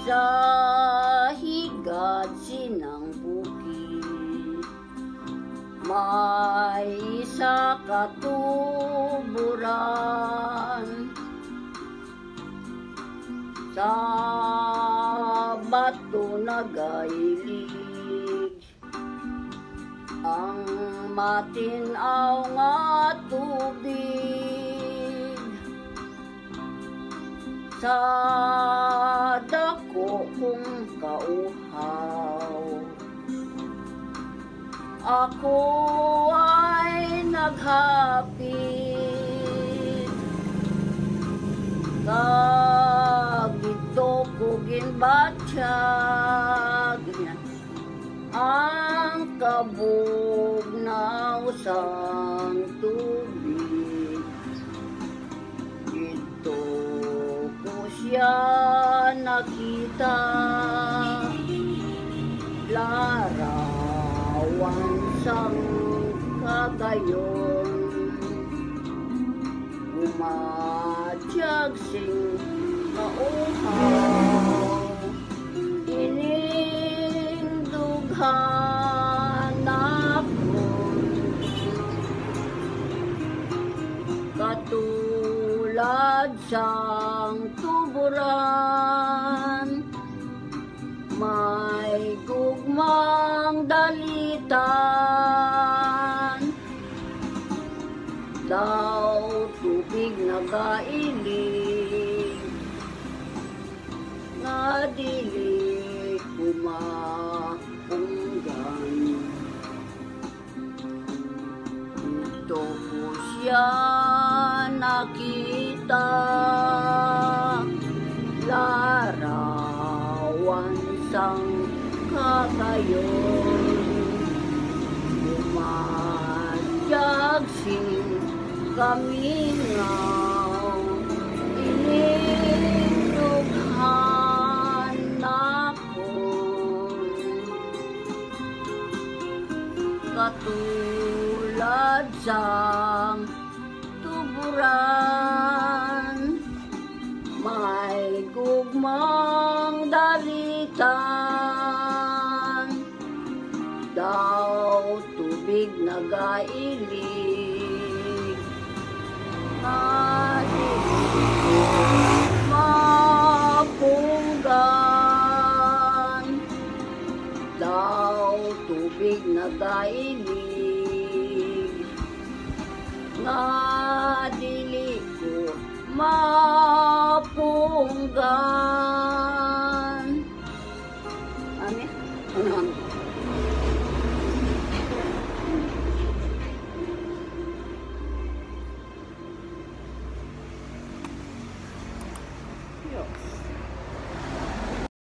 sa higad sinang bukid, may isa katuburan sa bato nagailig ang matinaw nga tubig. Sa dako kong kauhaw, ako ay naghapit. Kagito ko ginbatsyag ang kabog na usang tubig. Dito ko siya nakita, larawan sang kagayon, umadyag sing kauhaw, ining dughan ako, katulad sang tuburan, may gugmang dalitan. Daw tubig nagailig, nga dili kumapunggan. Dito ko siya nakita, larawan sang kagayon, umadyag sing kamingaw, inindughan ako, katulad sang tuburan, may gugmang dalitan. Daw tubig nagailig, nga dili mapunggan. Daw tubig nagailig, nga dili ko mapunggan. Amen.